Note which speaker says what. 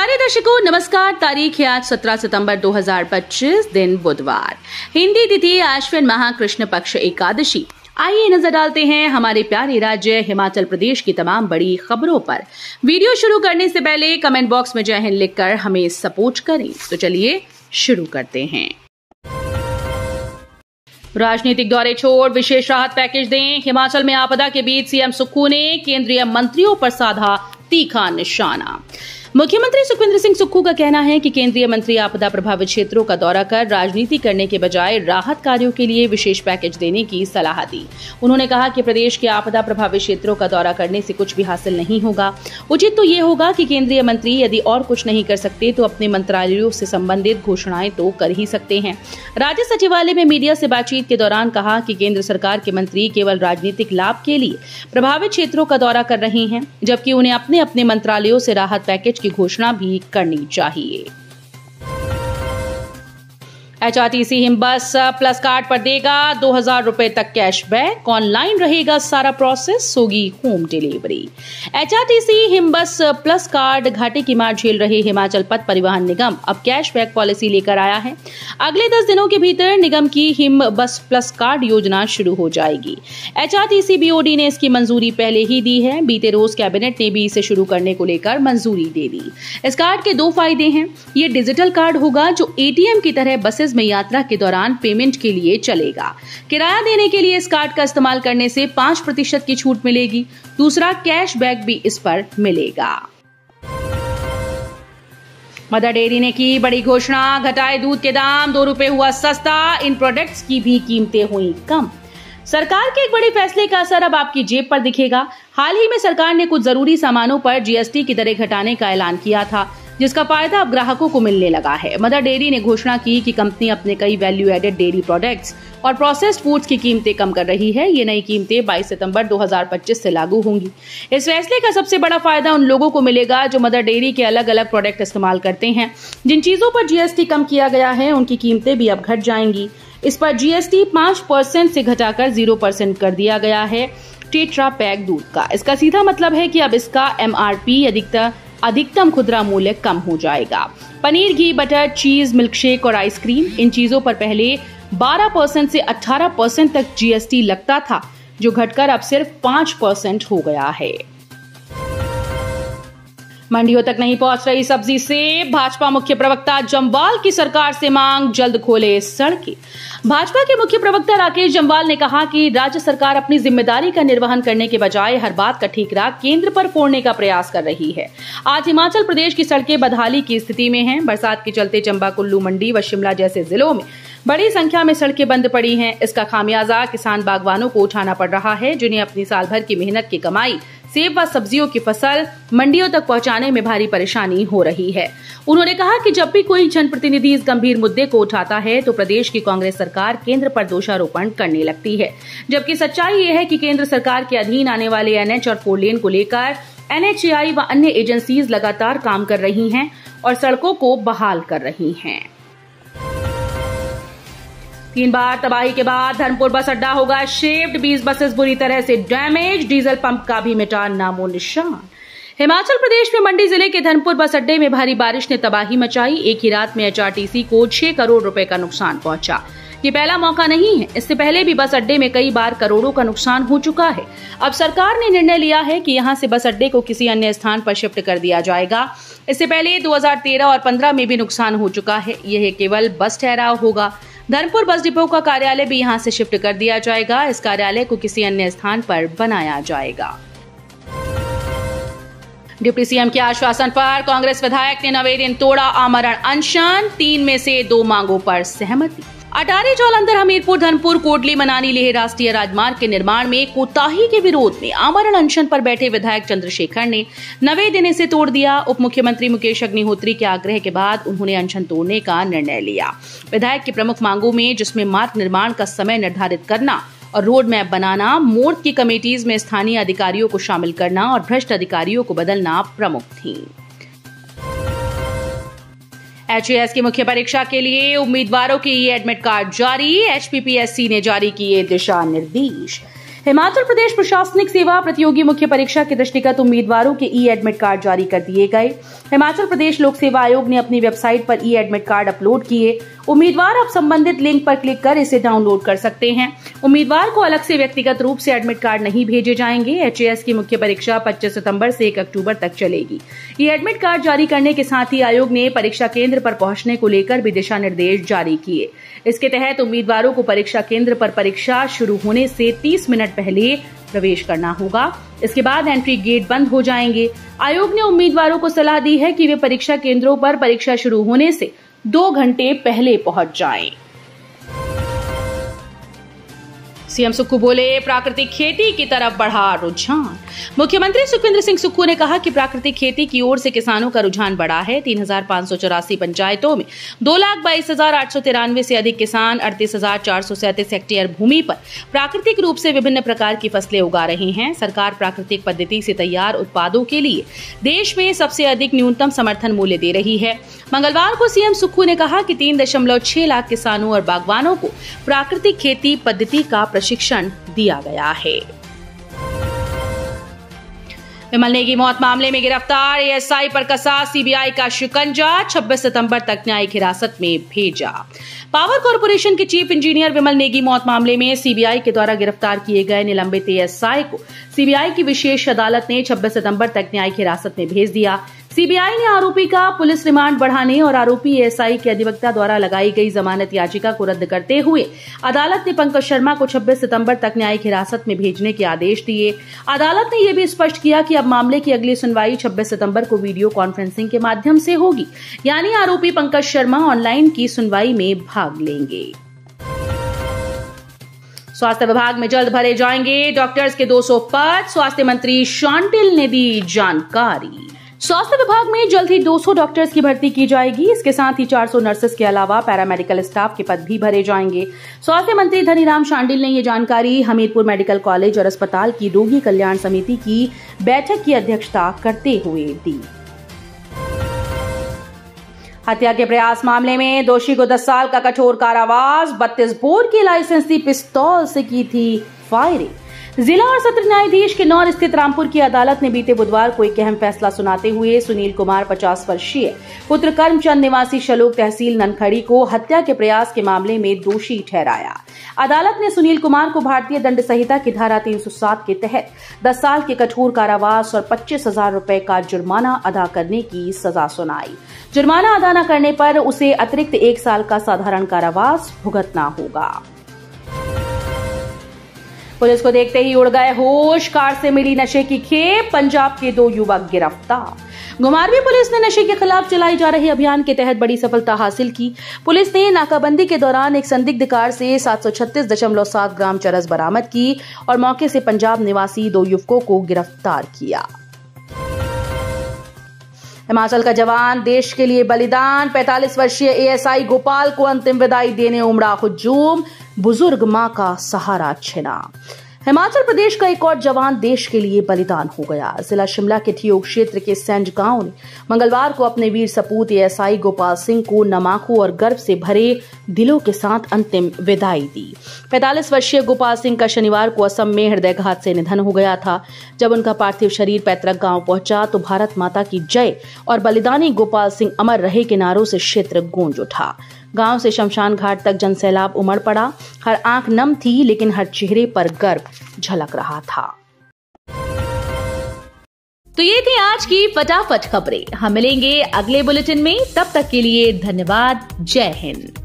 Speaker 1: प्यारे दर्शकों नमस्कार। तारीख है आज 17 सितंबर 2025, दिन बुधवार, हिंदी तिथि आश्विन माह कृष्ण पक्ष एकादशी। आइए नजर डालते हैं हमारे प्यारे राज्य हिमाचल प्रदेश की तमाम बड़ी खबरों पर। वीडियो शुरू करने से पहले कमेंट बॉक्स में जय हिंद लिखकर हमें सपोर्ट करें। तो चलिए शुरू करते हैं। राजनीतिक दौरे छोड़ विशेष राहत पैकेज दें। हिमाचल में आपदा के बीच सीएम सुक्खू ने केंद्रीय मंत्रियों पर साधा तीखा निशाना। मुख्यमंत्री सुखविंदर सिंह सुक्खू का कहना है कि केंद्रीय मंत्री आपदा प्रभावित क्षेत्रों का दौरा कर राजनीति करने के बजाय राहत कार्यों के लिए विशेष पैकेज देने की सलाह दी। उन्होंने कहा कि प्रदेश के आपदा प्रभावित क्षेत्रों का दौरा करने से कुछ भी हासिल नहीं होगा। उचित तो ये होगा कि केंद्रीय मंत्री यदि और कुछ नहीं कर सकते तो अपने मंत्रालयों से संबंधित घोषणाएं तो कर ही सकते हैं। राज्य सचिवालय में मीडिया से बातचीत के दौरान कहा कि केंद्र सरकार के मंत्री केवल राजनीतिक लाभ के लिए प्रभावित क्षेत्रों का दौरा कर रहे हैं, जबकि उन्हें अपने अपने मंत्रालयों से राहत पैकेज की घोषणा भी करनी चाहिए। एचआरटीसी हिम बस प्लस कार्ड पर देगा 2000 रुपए तक कैशबैक। ऑनलाइन रहेगा सारा प्रोसेस, होगी होम डिलीवरी। एचआरटीसी हिम बस प्लस कार्ड घाटे की मार झेल रहे हिमाचल पथ परिवहन निगम अब कैशबैक पॉलिसी लेकर आया है। अगले 10 दिनों के भीतर निगम की हिम बस प्लस कार्ड योजना शुरू हो जाएगी। एचआरटीसी बीओडी ने इसकी मंजूरी पहले ही दी है। बीते रोज कैबिनेट ने भी इसे शुरू करने को लेकर मंजूरी दे दी। इस कार्ड के 2 फायदे हैं। ये डिजिटल कार्ड होगा जो एटीएम की तरह बसेस में यात्रा के दौरान पेमेंट के लिए चलेगा। किराया देने के लिए इस कार्ड का इस्तेमाल करने से 5% की छूट मिलेगी। दूसरा, कैशबैक भी इस पर मिलेगा। मदर डेयरी ने की बड़ी घोषणा, घटाए दूध के दाम, 2 रुपए हुआ सस्ता। इन प्रोडक्ट्स की भी कीमतें हुई कम। सरकार के एक बड़े फैसले का असर अब आपकी जेब पर दिखेगा। हाल ही में सरकार ने कुछ जरूरी सामानों पर जीएसटी की दरें घटाने का ऐलान किया था, जिसका फायदा अब ग्राहकों को मिलने लगा है। मदर डेयरी ने घोषणा की कि कंपनी अपने कई वैल्यू एडेड डेयरी प्रोडक्ट्स और प्रोसेस्ड फूड्स की कीमतें कम कर रही है। ये नई कीमतें 22 सितंबर 2025 से लागू होंगी। इस फैसले का सबसे बड़ा फायदा उन लोगों को मिलेगा जो मदर डेयरी के अलग अलग प्रोडक्ट इस्तेमाल करते हैं। जिन चीजों पर जीएसटी कम किया गया है उनकी कीमतें भी अब घट जाएंगी। इस पर जीएसटी 5% से घटाकर 0% कर दिया गया है। टेट्रा पैक दूध का इसका सीधा मतलब है कि अब इसका एमआरपी अधिकतम खुदरा मूल्य कम हो जाएगा। पनीर, घी, बटर, चीज, मिल्कशेक और आइसक्रीम, इन चीजों पर पहले 12% से 18% तक जीएसटी लगता था, जो घटकर अब सिर्फ 5% हो गया है। मंडियों तक नहीं पहुंच रही सब्जी सेब। भाजपा मुख्य प्रवक्ता जम्वाल की सरकार से मांग, जल्द खोले सड़कें। भाजपा के मुख्य प्रवक्ता राकेश जम्वाल ने कहा कि राज्य सरकार अपनी जिम्मेदारी का निर्वहन करने के बजाय हर बात का ठीकरा केंद्र पर फोड़ने का प्रयास कर रही है। आज हिमाचल प्रदेश की सड़कें बदहाली की स्थिति में हैं। बरसात के चलते चंबा, कुल्लू, मंडी व शिमला जैसे जिलों में बड़ी संख्या में सड़कें बंद पड़ी हैं। इसका खामियाजा किसान बागवानों को उठाना पड़ रहा है, जिन्हें अपनी साल भर की मेहनत की कमाई सेब व सब्जियों की फसल मंडियों तक पहुंचाने में भारी परेशानी हो रही है। उन्होंने कहा कि जब भी कोई जनप्रतिनिधि इस गंभीर मुद्दे को उठाता है तो प्रदेश की कांग्रेस सरकार केंद्र पर दोषारोपण करने लगती है, जबकि सच्चाई ये है कि केंद्र सरकार के अधीन आने वाले एनएच और 4 लेन को लेकर एनएचएआई व अन्य एजेंसीज लगातार काम कर रही हैं और सड़कों को बहाल कर रही हैं। 3 बार तबाही के बाद धर्मपुर बस अड्डा होगा शिफ्ट। 20 बसेस बुरी तरह से डैमेज। डीजल पंप का भी मिटा नामो निशान। हिमाचल प्रदेश में मंडी जिले के धर्मपुर बस अड्डे में भारी बारिश ने तबाही मचाई। एक ही रात में एचआरटीसी को 6 करोड़ रुपए का नुकसान पहुंचा। ये पहला मौका नहीं है। इससे पहले भी बस अड्डे में कई बार करोड़ों का नुकसान हो चुका है। अब सरकार ने निर्णय लिया है कि यहां से बस अड्डे को किसी अन्य स्थान पर शिफ्ट कर दिया जाएगा। इससे पहले 2013 और 15 में भी नुकसान हो चुका है। यह केवल बस ठहराव होगा। धर्मपुर बस डिपो का कार्यालय भी यहां से शिफ्ट कर दिया जाएगा। इस कार्यालय को किसी अन्य स्थान पर बनाया जाएगा। डिप्टी सीएम के आश्वासन पर कांग्रेस विधायक ने 9वें दिन तोड़ा आमरण अनशन। 3 में से 2 मांगों पर सहमति। अटारी जालंधर, हमीरपुर, धर्मपुर, कोटली, मनाली, लेह राष्ट्रीय राजमार्ग के निर्माण में कोताही के विरोध में आमरण अनशन पर बैठे विधायक चंद्रशेखर ने 9वें दिन इसे तोड़ दिया। उप मुख्यमंत्री मुकेश अग्निहोत्री के आग्रह के बाद उन्होंने अनशन तोड़ने का निर्णय लिया। विधायक की प्रमुख मांगों में, जिसमें मार्ग निर्माण का समय निर्धारित करना और रोड मैप बनाना, मोर्ग की कमेटीज में स्थानीय अधिकारियों को शामिल करना और भ्रष्ट अधिकारियों को बदलना प्रमुख थी। एचएएस की मुख्य परीक्षा के लिए उम्मीदवारों के एडमिट कार्ड जारी। एचपीपीएससी ने जारी किए दिशा निर्देश। हिमाचल प्रदेश प्रशासनिक सेवा प्रतियोगी मुख्य परीक्षा के दृष्टिगत उम्मीदवारों के ई एडमिट कार्ड जारी कर दिए गए। हिमाचल प्रदेश लोक सेवा आयोग ने अपनी वेबसाइट पर ई एडमिट कार्ड अपलोड किए। उम्मीदवार अब संबंधित लिंक पर क्लिक कर इसे डाउनलोड कर सकते हैं। उम्मीदवार को अलग से व्यक्तिगत रूप से एडमिट कार्ड नहीं भेजे जाएंगे। HAS की मुख्य परीक्षा 25 सितंबर से 1 अक्टूबर तक चलेगी। ये एडमिट कार्ड जारी करने के साथ ही आयोग ने परीक्षा केंद्र पर पहुंचने को लेकर भी दिशा निर्देश जारी किए। इसके तहत उम्मीदवारों को परीक्षा केंद्र पर परीक्षा शुरू होने से 30 मिनट पहले प्रवेश करना होगा। इसके बाद एंट्री गेट बंद हो जाएंगे। आयोग ने उम्मीदवारों को सलाह दी है कि वे परीक्षा केंद्रों पर परीक्षा शुरू होने से 2 घंटे पहले पहुंच जाएं। सीएम सुक्खू बोले, प्राकृतिक खेती की तरफ बढ़ा रुझान। मुख्यमंत्री सुखविंदर सिंह सुक्खू ने कहा कि प्राकृतिक खेती की ओर से किसानों का रुझान बढ़ा है। 3,584 पंचायतों में 2,22,893 से अधिक किसान 38,437 हेक्टेयर भूमि पर प्राकृतिक रूप से विभिन्न प्रकार की फसलें उगा रहे हैं। सरकार प्राकृतिक पद्धति से तैयार उत्पादों के लिए देश में सबसे अधिक न्यूनतम समर्थन मूल्य दे रही है। मंगलवार को सीएम सुक्खू ने कहा कि 3.6 लाख किसानों और बागवानों को प्राकृतिक खेती पद्धति का प्रशिक्षण दिया गया है। विमल नेगी मौत मामले में गिरफ्तार ASI पर कसा CBI का शिकंजा, 26 सितंबर तक न्यायिक हिरासत में भेजा। पावर कॉर्पोरेशन के चीफ इंजीनियर विमल नेगी मौत मामले में CBI के द्वारा गिरफ्तार किए गए निलंबित ASI को CBI की विशेष अदालत ने 26 सितंबर तक न्यायिक हिरासत में भेज दिया। CBI ने आरोपी का पुलिस रिमांड बढ़ाने और आरोपी ASI के अधिवक्ता द्वारा लगाई गई जमानत याचिका को रद्द करते हुए अदालत ने पंकज शर्मा को 26 सितंबर तक न्यायिक हिरासत में भेजने के आदेश दिए। अदालत ने यह भी स्पष्ट किया कि अब मामले की अगली सुनवाई 26 सितंबर को वीडियो कॉन्फ्रेंसिंग के माध्यम से होगी, यानी आरोपी पंकज शर्मा ऑनलाइन की सुनवाई में भाग लेंगे। स्वास्थ्य विभाग में जल्द भरे जाएंगे डॉक्टर्स के 200 पद, स्वास्थ्य मंत्री शांडिल ने दी जानकारी। स्वास्थ्य विभाग में जल्द ही 200 डॉक्टर्स की भर्ती की जाएगी। इसके साथ ही 400 नर्सेस के अलावा पैरामेडिकल स्टाफ के पद भी भरे जाएंगे। स्वास्थ्य मंत्री धनीराम शांडिल ने ये जानकारी हमीरपुर मेडिकल कॉलेज और अस्पताल की रोगी कल्याण समिति की बैठक की अध्यक्षता करते हुए दी। हत्या के प्रयास मामले में दोषी को 10 साल का कठोर कारावास, 32 बोर की लाइसेंस दी पिस्तौल से की थी फायरिंग। जिला और सत्र न्यायाधीश किन्नौर स्थित रामपुर की अदालत ने बीते बुधवार को एक अहम फैसला सुनाते हुए सुनील कुमार 50 वर्षीय पुत्र कर्मचंद निवासी शलोक तहसील ननखड़ी को हत्या के प्रयास के मामले में दोषी ठहराया। अदालत ने सुनील कुमार को भारतीय दंड संहिता की धारा 307 के तहत 10 साल के कठोर कारावास और 25,000 रुपए का जुर्माना अदा करने की सजा सुनाई। जुर्माना अदा न करने पर उसे अतिरिक्त 1 साल का साधारण कारावास भुगतना होगा। पुलिस को देखते ही उड़ गए होश, कार से मिली नशे की खेप, पंजाब के 2 युवक गिरफ्तार। घुमारवीं पुलिस ने नशे के खिलाफ चलाए जा रहे अभियान के तहत बड़ी सफलता हासिल की। पुलिस ने नाकाबंदी के दौरान एक संदिग्ध कार से 736.7 ग्राम चरस बरामद की और मौके से पंजाब निवासी 2 युवकों को गिरफ्तार किया। हिमाचल का जवान देश के लिए बलिदान, 45 वर्षीय ASI गोपाल को अंतिम विदाई देने उमड़ा हुजूम, बुजुर्ग मां का सहारा छिना। हिमाचल प्रदेश का एक और जवान देश के लिए बलिदान हो गया। जिला शिमला के ठियोग क्षेत्र के सेंज गांव ने मंगलवार को अपने वीर सपूत ASI गोपाल सिंह को नमाखू और गर्व से भरे दिलों के साथ अंतिम विदाई दी। 45 वर्षीय गोपाल सिंह का शनिवार को असम में हृदयघात से निधन हो गया था। जब उनका पार्थिव शरीर पैतृक गांव पहुंचा तो भारत माता की जय और बलिदानी गोपाल सिंह अमर रहे के नारों से क्षेत्र गूंज उठा। गांव से शमशान घाट तक जनसैलाब उमड़ पड़ा। हर आंख नम थी, लेकिन हर चेहरे पर गर्व झलक रहा था। तो ये थी आज की फटाफट खबरें। हम मिलेंगे अगले बुलेटिन में, तब तक के लिए धन्यवाद। जय हिंद।